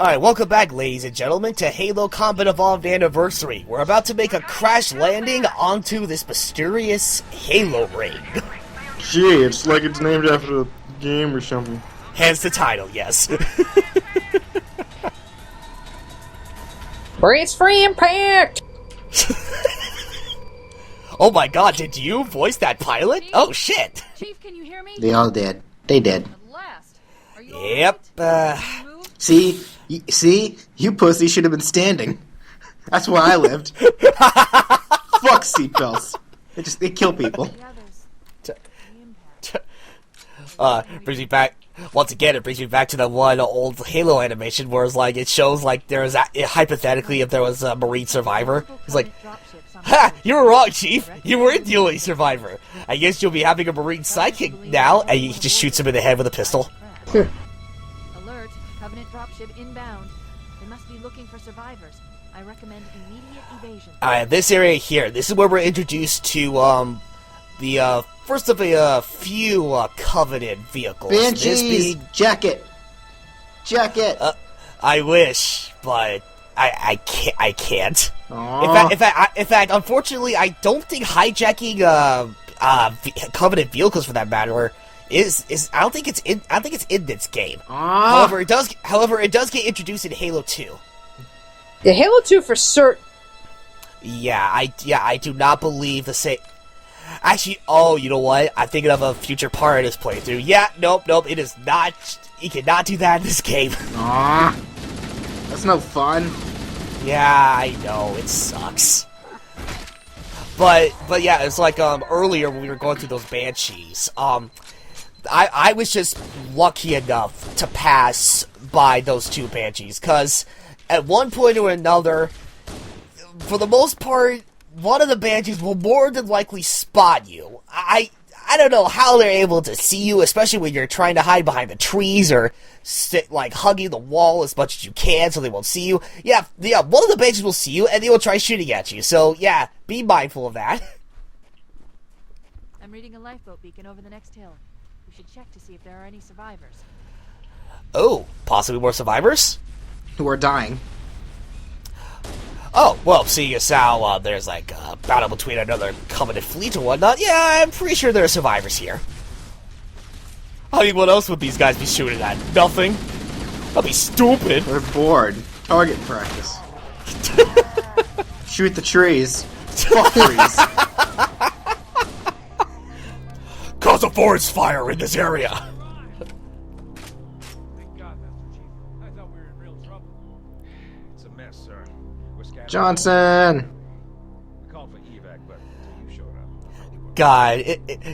Alright, welcome back, ladies and gentlemen, to Halo Combat Evolved Anniversary. We're about to make a crash landing onto this mysterious Halo ring. Gee, it's like it's named after a game or something. Hence the title, yes. Brace free impact! Oh my god, did you voice that pilot? Chief? Oh shit! Chief, can you hear me? They all did. They did. At last. Are you Yep, Can you move? See, you pussy should have been standing. That's where I lived. Fuck seatbelts. They kill people. The others. The impact. Brings me back, once again, it brings me back to the one old Halo animation where it's like, it shows like there's, hypothetically, if there was a Marine survivor, it's like, ha! You were wrong, Chief! You weren't the only survivor! I guess you'll be having a Marine sidekick now, and he just shoots him in the head with a pistol. Alert! Covenant dropship inbound. They must be looking for survivors. I recommend immediate evasion. Alright, this area here, this is where we're introduced to, the, first of a few, Covenant vehicles. Banshees! Jacket! I wish, but I can't. Aww. In fact, unfortunately, I don't think hijacking Covenant vehicles, for that matter, is. I don't think it's in this game. Aww. However, it does get introduced in Halo 2. Yeah, Halo 2 for certain. Yeah, I do not believe the same. Actually, oh, you know what? I'm thinking of a future part of this playthrough. Yeah, nope, it is not. You cannot do that in this game. Aww. That's no fun. Yeah, I know, it sucks. But yeah, it's like earlier when we were going through those Banshees. I was just lucky enough to pass by those two Banshees, cause at one point or another, for the most part, one of the Banshees will more than likely spot you. I don't know how they're able to see you, especially when you're trying to hide behind the trees or sit, like, hugging the wall as much as you can so they won't see you. Yeah, one of the Banshees will see you, and they will try shooting at you. So, yeah, be mindful of that. I'm reading a lifeboat beacon over the next hill. We should check to see if there are any survivors. Oh, possibly more survivors? Who are dying. Oh, well, seeing as how there's, like, a battle between another Covenant fleet and whatnot, yeah, I'm pretty sure there are survivors here. I mean, what else would these guys be shooting at? Nothing? That'd be stupid. They're bored. Target practice. Shoot the trees. Fuck trees. Cause a forest fire in this area! Thank God, Master Chief. I thought we were in real trouble. It's a mess, sir. We're scattered. Johnson! We called for evac, but until you showed up. God,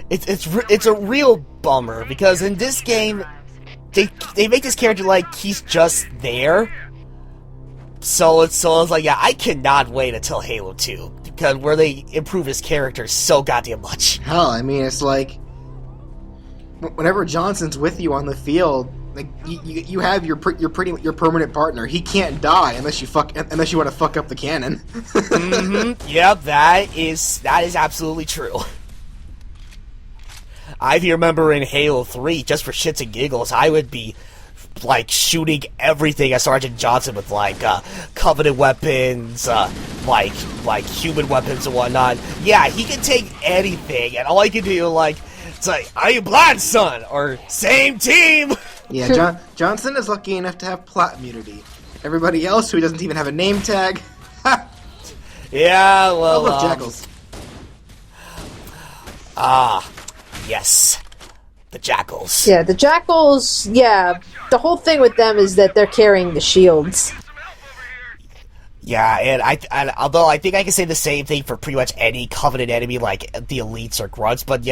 it's a real bummer, because in this game, they make this character like he's just there. So it's like, yeah, I cannot wait until Halo 2, because where they improve his character so goddamn much. Hell, I mean, it's like whenever Johnson's with you on the field, like you have your permanent partner. He can't die unless you want to fuck up the cannon. Mm-hmm. Yep, that is absolutely true. I remember in Halo 3, just for shits and giggles, I would be like shooting everything at Sergeant Johnson with like Covenant weapons, like human weapons and whatnot. Yeah, he can take anything, and all I can do it's like, are you blind, son? Or same team. Yeah, Johnson is lucky enough to have plot immunity. Everybody else who doesn't even have a name tag. Yeah, well, I love Jackals. Yes. The Jackals. Yeah, the Jackals, yeah, the whole thing with them is that they're carrying the shields. Yeah, and although I think I can say the same thing for pretty much any Covenant enemy like the Elites or Grunts, but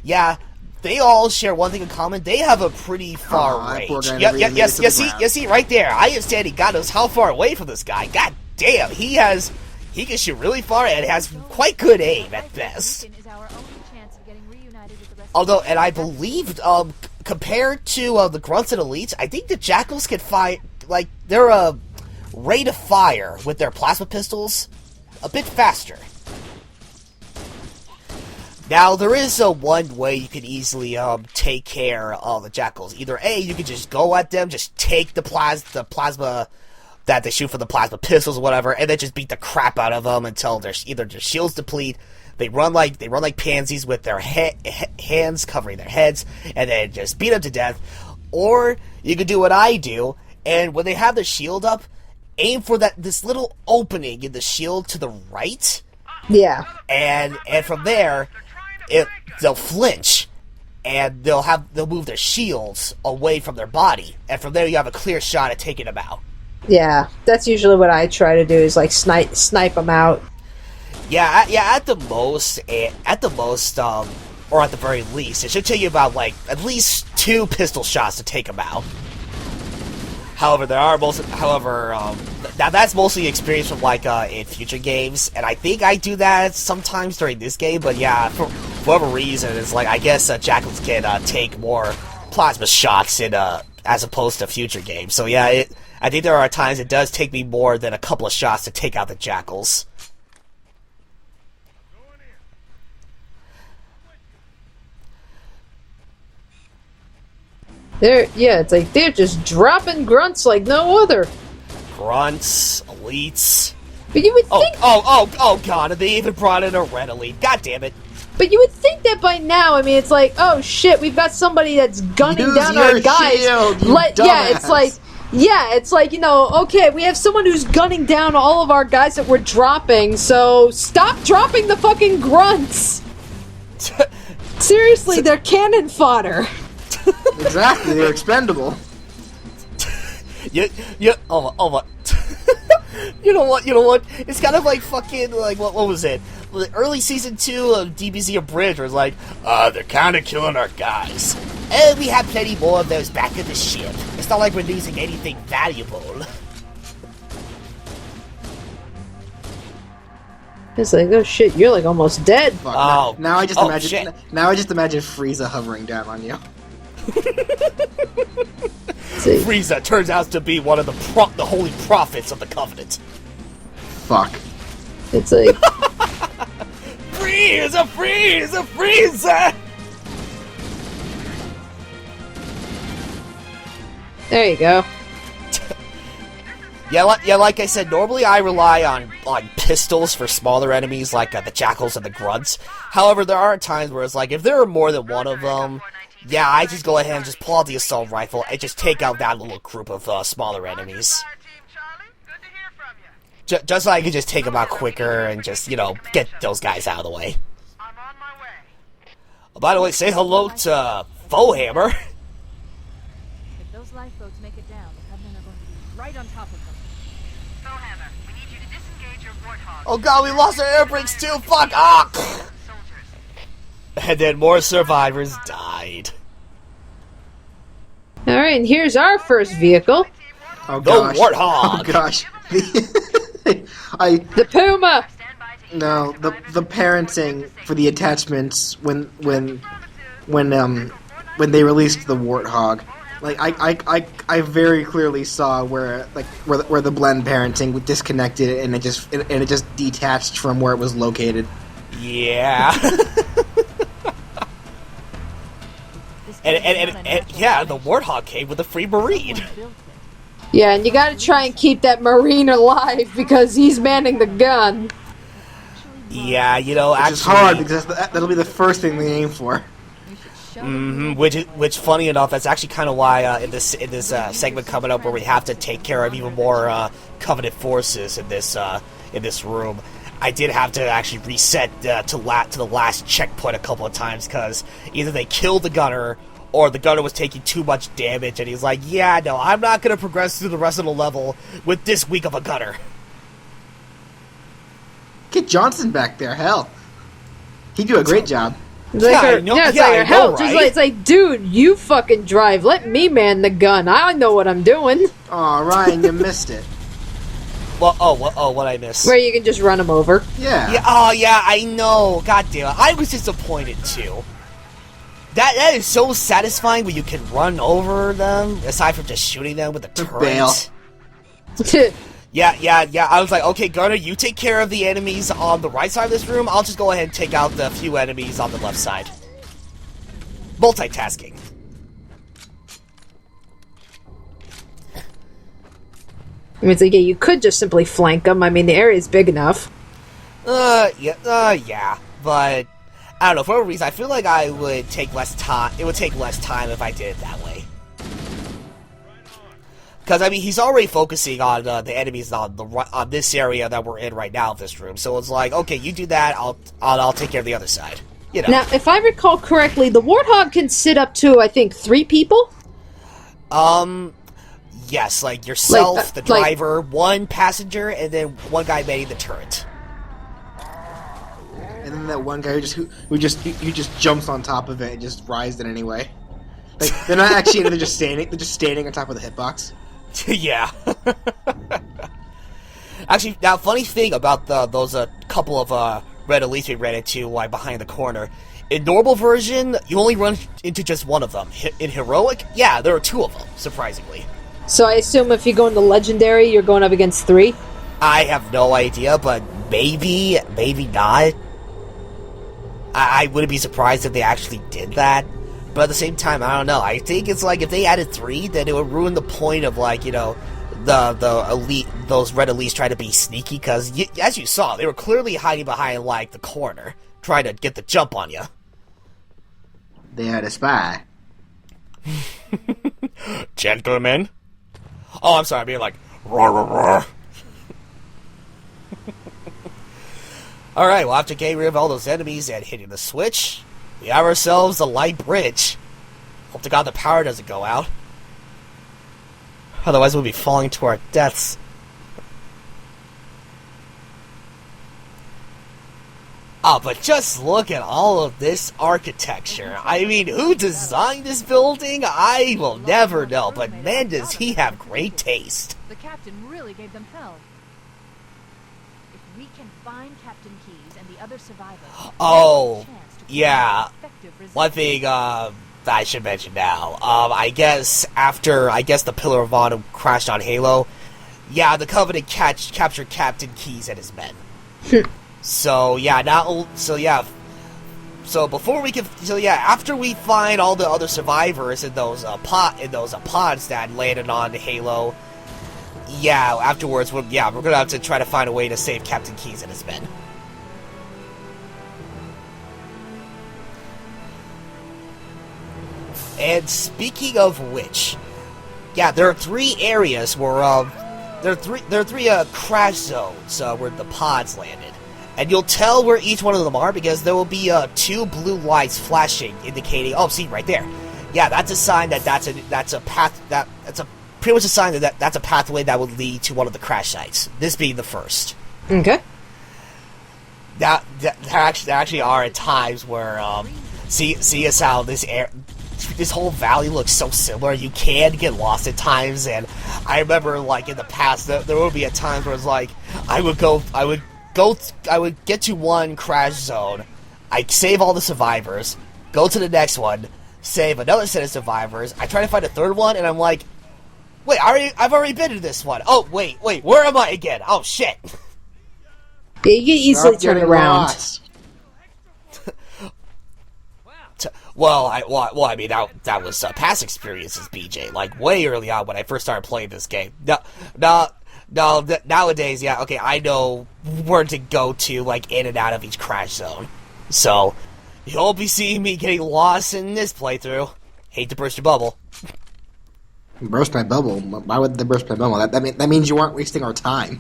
yeah, they all share one thing in common. They have a pretty far range. Yes, you see right there. I am standing God knows how far away from this guy. God damn, he can shoot really far and has quite good aim at best. Although, and I believe, compared to the Grunts and Elites, I think the Jackals can fire, like, their rate of fire with their plasma pistols a bit faster. Now, there is one way you can easily take care of the jackals. Either A, you can just go at them, just take the plasma that they shoot from the plasma pistols or whatever, and then just beat the crap out of them until either their shields deplete, they run like pansies with their hands covering their heads, and then just beat them to death. Or you could do what I do, and when they have their shield up, aim for this little opening in the shield to the right, Yeah. and from there, they'll flinch, and they'll move their shields away from their body, and from there you have a clear shot at taking them out. Yeah, that's usually what I try to do is like snipe them out. Yeah, at the most, or at the very least, it should take you about like at least 2 pistol shots to take them out. However, that's mostly experience from like in future games, and I think I do that sometimes during this game. But yeah, for whatever reason, it's like I guess jackals can take more plasma shots as opposed to future games. So yeah, I think there are times it does take me more than a couple of shots to take out the jackals. It's like they're just dropping grunts like no other. Grunts, elites. But you would think. Oh god, they even brought in a red elite. God damn it. But you would think that by now, I mean, it's like, oh shit, we've got somebody that's gunning Use down your our guys. shield, you it's like, you know, okay, we have someone who's gunning down all of our guys that we're dropping, so stop dropping the fucking grunts. Seriously, they're cannon fodder. Exactly, they're expendable. You know what? It's kind of like fucking, like, what was it? The early season 2 of DBZ Abridged was like, they're kind of killing our guys. And we have plenty more of those back in the ship. It's not like we're losing anything valuable. It's like, oh shit, you're like almost dead. Fuck, Oh, now I just imagine. shit. Now I just imagine Frieza hovering down on you. See. Frieza turns out to be one of the holy prophets of the Covenant. Fuck. It's like, Frieza! there you go. Yeah, like I said, normally I rely on pistols for smaller enemies like the jackals and the grunts. However, there are times where it's like, if there are more than one of them, yeah, I just go ahead and just pull out the assault rifle and just take out that little group of smaller enemies. Just so I can just take them out quicker and just, get those guys out of the way. Oh, by the way, say hello to Foehammer. If those lifeboats make it down, the Covenant are going to be right on top of them. Hammer, we need you to disengage your warthog. Oh god, we lost our air brakes too, fuck! Ah! And then more survivors died. Alright, and here's our first vehicle. Oh The gosh. Warthog! Oh gosh. The Puma! No, the parenting for the attachments when they released the Warthog, like I very clearly saw where the blend parenting disconnected and it just detached from where it was located. Yeah. and yeah, the Warthog came with a free Marine. Yeah, and you gotta try and keep that Marine alive because he's manning the gun. Yeah, Which actually, is hard because that'll be the first thing they aim for. which funny enough, that's actually kind of why in this segment coming up where we have to take care of even more Covenant forces in this room, I did have to actually reset to the last checkpoint a couple of times because either they killed the gunner or the gunner was taking too much damage, and he's like, yeah, no, I'm not going to progress through the rest of the level with this weak of a gunner. Get Johnson back there, hell. He'd do a great job. It's like, Yeah, I know- it's yeah, like, I know, hell, right? it's like, dude, you fucking drive. Let me man the gun. I know what I'm doing. Aw, Ryan, you missed it. What I miss? Where you can just run him over. Yeah. Yeah, oh yeah, I know. God damn it, I was disappointed too. That is so satisfying when you can run over them, aside from just shooting them with a Bail. turret. Yeah. I was like, okay, Garner, you take care of the enemies on the right side of this room. I'll just go ahead and take out the few enemies on the left side. Multitasking. I mean, it's like, yeah, you could just simply flank them. I mean, the area is big enough. Yeah, but I don't know. For whatever reason, I feel like I would take less time. It would take less time if I did it that way. Because I mean, he's already focusing on the enemies on this area that we're in right now, this room. So it's like, okay, you do that. I'll take care of the other side. You know. Now, if I recall correctly, the Warthog can sit up to, I think, 3 people? Yes, like yourself, Like, the driver, one passenger, and then one guy manning the turret. And then that one guy who just jumps on top of it and just rides it anyway. Like they're not actually they're just standing on top of the hitbox. Yeah. Actually, now funny thing about those couple of red elites we ran into like behind the corner. In normal version, you only run into just one of them. In heroic, yeah, there are 2 of them. Surprisingly. So I assume if you go into Legendary, you're going up against 3? I have no idea, but maybe not. I wouldn't be surprised if they actually did that. But at the same time, I don't know. I think it's like if they added 3, then it would ruin the point of like, you know, the elite, those red elites trying to be sneaky. Because as you saw, they were clearly hiding behind like the corner, trying to get the jump on you. They had a spy. Gentlemen. Oh, I'm sorry, I'm being like, roar, roar, roar. Alright, well, after getting rid of all those enemies and hitting the switch, we have ourselves a light bridge. Hope to God the power doesn't go out. Otherwise, we'll be falling to our deaths. Oh, but just look at all of this architecture. I mean, who designed this building? I will never know, but man, does he have great taste. The captain really gave them hell. If we can find Captain Keyes and the other survivors, Oh, we have a chance to yeah. create effective One thing, I should mention now. I guess the Pillar of Honor crashed on Halo. Yeah, the Covenant captured Captain Keyes and his men. So after we find all the other survivors in those pods that landed on Halo, yeah, afterwards we're gonna have to try to find a way to save Captain Keyes and his men. And speaking of which, yeah, there are 3 areas where there are three crash zones where the pods landed. And you'll tell where each one of them are because there will be 2 blue lights flashing, indicating. Oh, see right there. Yeah, that's a sign that that's a path that's pretty much a sign that that's a pathway that would lead to one of the crash sites. This being the first. Okay. There actually are at times where see us how this whole valley looks so similar. You can get lost at times, and I remember like in the past there would be at times where it's like I would get to one crash zone, I'd save all the survivors, go to the next one, save another set of survivors, I try to find a third one, and I'm like, wait, I've already been to this one. Oh, wait, where am I again? Oh, shit. Yeah, you get easily turned around. I mean, that was past experiences, BJ. Like, way early on when I first started playing this game. No, nowadays, yeah, okay, I know where to go to, like, in and out of each crash zone. So, you won't be seeing me getting lost in this playthrough. Hate to burst your bubble. Burst my bubble? Why would they burst my bubble? That means you aren't wasting our time.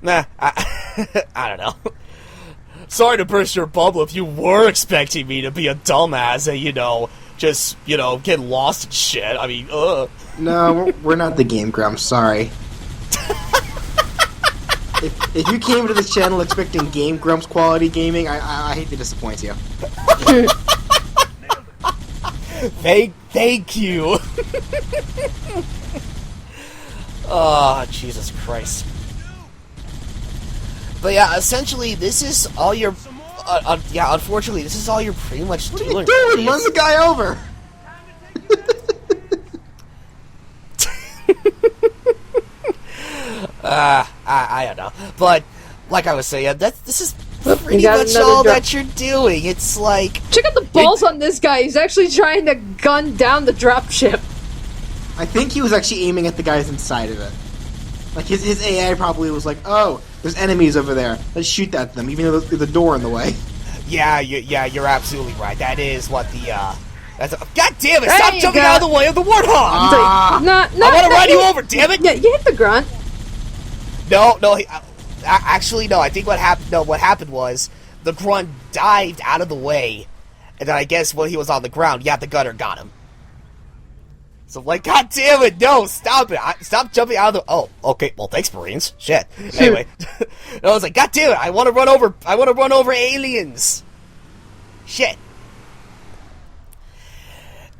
Nah, I don't know. Sorry to burst your bubble if you were expecting me to be a dumbass and, just, get lost and shit. I mean, ugh. No, we're not the Game Grumps, sorry. if you came to this channel expecting Game Grumps quality gaming, I hate to disappoint you. Thank you. Oh, Jesus Christ. But yeah, essentially, this is all you're... unfortunately, this is all you're pretty much doing. What are you doing? Run the guy over! I don't know. But, like I was saying, this is pretty you got much another all drop. that you're doing. It's like... Check out the balls on this guy. He's actually trying to gun down the dropship. I think he was actually aiming at the guys inside of it. Like, his AI probably was like, oh, there's enemies over there. Let's shoot at them, even though there's a door in the way. Yeah, you're absolutely right. That is what the, God damn it! There Stop you jumping go. out of the way of the warthog! Ah. I I want to run you over, damn it! Yeah, you hit the grunt. No, actually, no. I think what happened. No, what happened was the grunt dived out of the way, and then I guess when he was on the ground, yeah, the gunner got him. So, like, god damn it, no, stop it. Stop jumping out of the... Oh, okay, well, thanks, Marines. Shit. Anyway. I was like, god damn it, I want to run over aliens. Shit.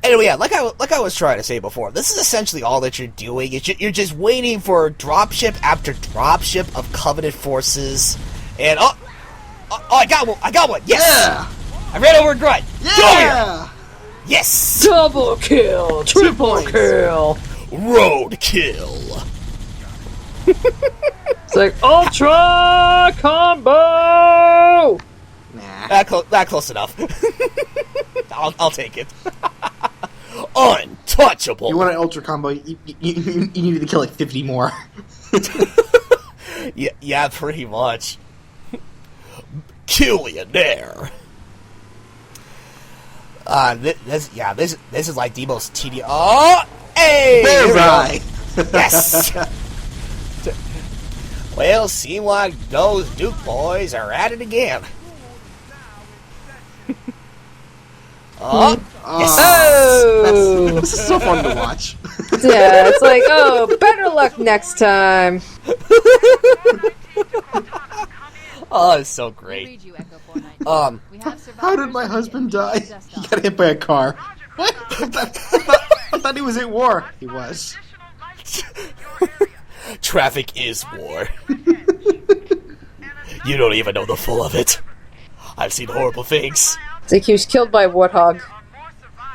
Anyway, yeah, like I was trying to say before, this is essentially all that you're doing. You're just waiting for dropship after dropship of Covenant forces, and oh, I got one, yes! Yeah! I ran over a grunt. Go here! Yeah! Yes! Double kill. Triple points. kill. Road kill. It's like ultra combo. Nah. That close enough. I'll take it. Untouchable. You want an ultra combo, you needed to kill like 50 more. Yeah, pretty much. Killionaire. This is like the most tedious. Oh, hey! Here we go. Bullseye! Yes. Well, seem like those Duke boys are at it again. Oh, yes. Oh. This is so fun to watch. Yeah, it's like, oh, better luck next time. Oh, it's so great. Read you, Echo 419. We have How did survivors my and husband die? injuries He got hit by a car. What? I thought he was at war. He was. Traffic is war. You don't even know the full of it. I've seen horrible things. It's like he was killed by a warthog.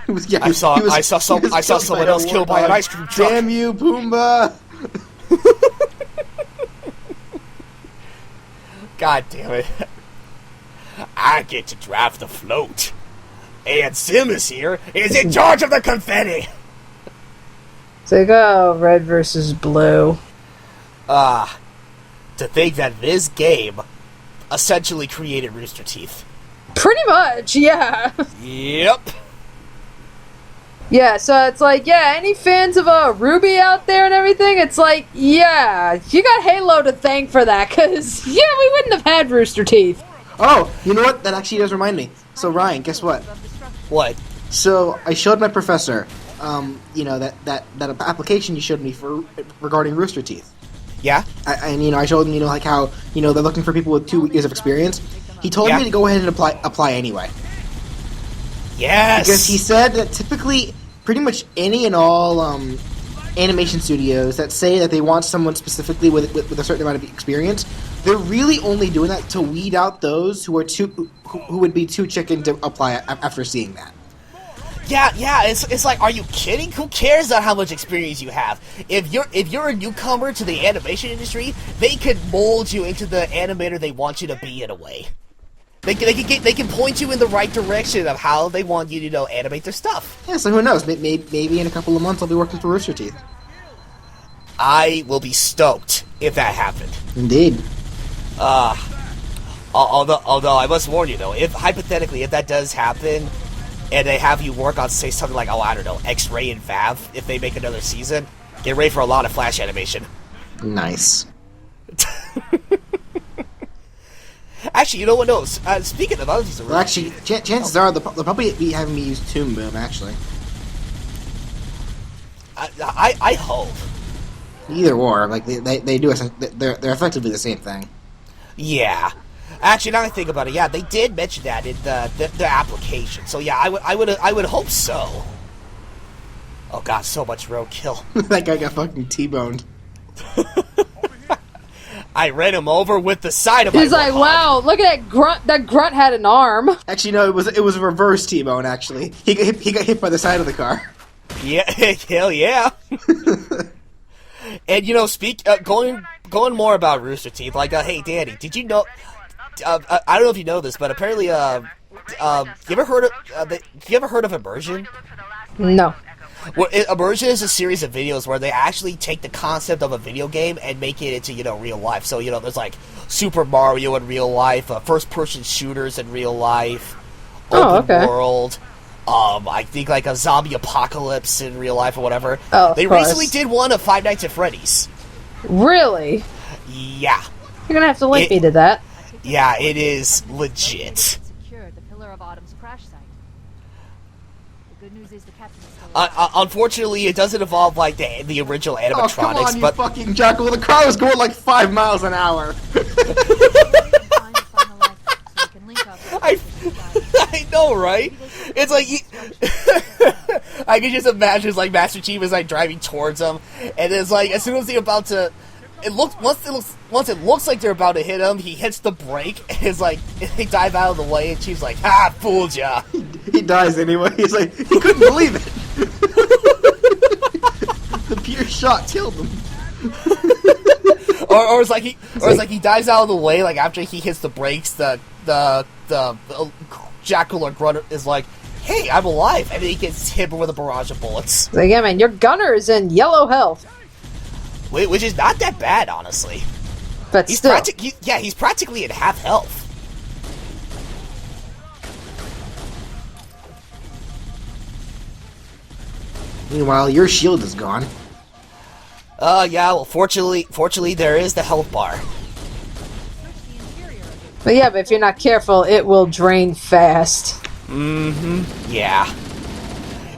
He was, yeah, I saw he was someone killed else killed by an warthog. ice cream truck. Damn you, Pumbaa! God damn it. I get to drive the float. And Simus here is in charge of the confetti. It's like, oh, red versus blue. To think that this game essentially created Rooster Teeth. Pretty much, yeah. Yep. Yeah, so it's like, yeah, any fans of Ruby out there and everything, it's like, yeah, you got Halo to thank for that, because, yeah, we wouldn't have had Rooster Teeth. Oh, you know what? That actually does remind me. So, Ryan, guess what? What? So, I showed my professor, that application you showed me regarding Rooster Teeth. Yeah? I showed him, like how, they're looking for people with 2 years of experience. He told Yeah. me to go ahead and apply anyway. Yes! Because he said that typically, pretty much any and all animation studios that say that they want someone specifically with a certain amount of experience, they're really only doing that to weed out those who would be too chicken to apply after seeing that. Yeah, it's like, are you kidding? Who cares about how much experience you have? If you're a newcomer to the animation industry, they could mold you into the animator they want you to be in a way. They can point you in the right direction of how they want you to animate their stuff. Yeah, so who knows? Maybe in a couple of months I'll be working for Rooster Teeth. I will be stoked if that happened. Indeed. Although I must warn you though, if hypothetically if that does happen, and they have you work on say something like X-Ray and Vav, if they make another season, get ready for a lot of Flash animation. Nice. Actually, you know what? No. Speaking of other things, Well, actually, chances are they'll probably be having me use Toon Boom. Actually, I hope. either or, like they do. They're effectively the same thing. Yeah. Actually, now that I think about it, yeah, they did mention that in the application. So yeah, I would hope so. Oh god, so much roadkill. That guy got fucking T-boned. I ran him over with the side of my He's like, warthog. wow, look at that grunt. That grunt had an arm. Actually, no, it was a reverse T-bone. Actually, he got hit by the side of the car. Yeah, hell yeah. And going going more about Rooster Teeth. Like, hey, Danny, did you know? I don't know if you know this, but apparently, you ever heard of immersion? No. Well, immersion is a series of videos where they actually take the concept of a video game and make it into real life. So there's like Super Mario in real life, first-person shooters in real life, open world. I think like a zombie apocalypse in real life or whatever. Oh, they recently did one of Five Nights at Freddy's. Really? Yeah. You're gonna have to link me to that. Yeah, it is legit. Secured the Pillar of Autumn's crash site. The good news is the captain is still alive. Unfortunately, it doesn't involve like the original animatronics, Oh, come on, you but fucking jackal. The car was going like 5 miles an hour. I know, right? It's like I can just imagine it's like Master Chief is like driving towards him, and it's like as soon as they're about to, once it looks like they're about to hit him, he hits the brake, and it's like they dive out of the way, and Chief's like, "Ah, fooled ya." He dies anyway. He's like, he couldn't believe it. The pure shock killed him. or it's like he dives out of the way, like after he hits the brakes, the jackal or grunt is like, "Hey, I'm alive," and then he gets hit with a barrage of bullets. Like, yeah, man, your gunner is in yellow health. Which is not that bad, honestly. But He's still. he's practically at half health. Meanwhile, your shield is gone. Yeah, well, fortunately, there is the health bar. But yeah, but if you're not careful, it will drain fast. Yeah.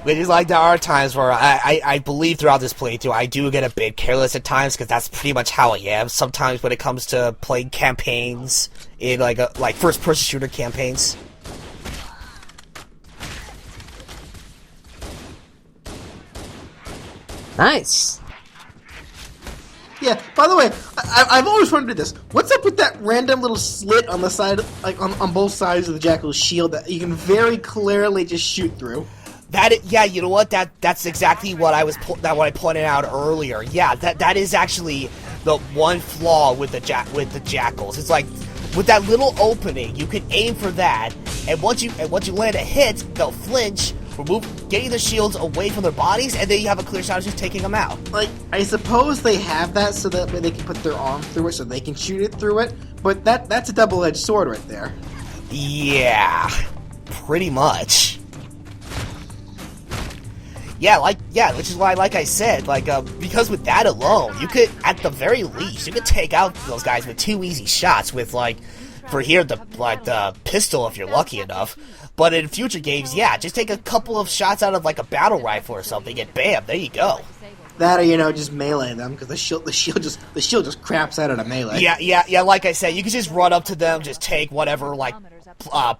But it's like there are times where I believe throughout this playthrough I do get a bit careless at times because that's pretty much how I am. Sometimes when it comes to playing campaigns in like first-person shooter campaigns. Nice. Yeah, by the way, I've always wondered this. What's up with that random little slit on the side, like on both sides of the jackal's shield that you can very clearly just shoot through? Yeah, you know what? That's exactly what what I pointed out earlier. Yeah, that is actually the one flaw with the jackals. It's like with that little opening, you can aim for that, and once you land a hit, they'll flinch, getting the shields away from their bodies, and then you have a clear shot of just taking them out. Like, I suppose they have that so that way they can put their arm through it so they can shoot it through it, but that's a double-edged sword right there. Yeah, pretty much. Which is why, like I said, because with that alone, you could, at the very least, you could take out those guys with 2 easy shots with, the pistol if you're lucky enough. But in future games, yeah, just take a couple of shots out of, a battle rifle or something, and bam, there you go. That or, just melee them, because the shield just craps out of a melee. Yeah, like I said, you can just run up to them, just take whatever,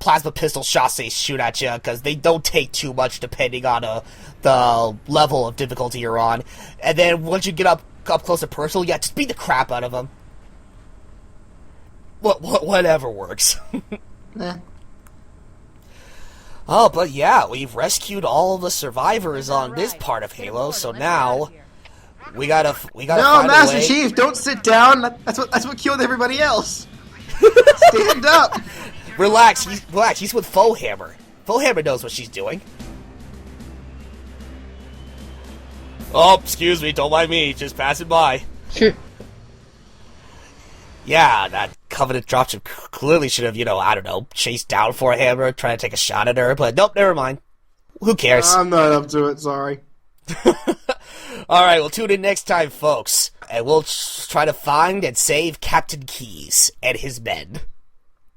plasma pistol shots they shoot at you, because they don't take too much depending on the level of difficulty you're on. And then once you get up close and personal, yeah, just beat the crap out of them. Whatever works. Oh, but yeah, we've rescued all of the survivors on this part of Halo, so now we gotta No, find Master a way. Chief, don't sit down. That's what killed everybody else. Stand up. Relax. He's with Foehammer. Foehammer knows what she's doing. Oh, excuse me. Don't mind me. Just passing by. Yeah, that Covenant dropship clearly should have, chased down Foehammer, trying to take a shot at her, but nope, never mind. Who cares? I'm not up to it, sorry. Alright, we'll tune in next time, folks, and we'll try to find and save Captain Keyes and his men.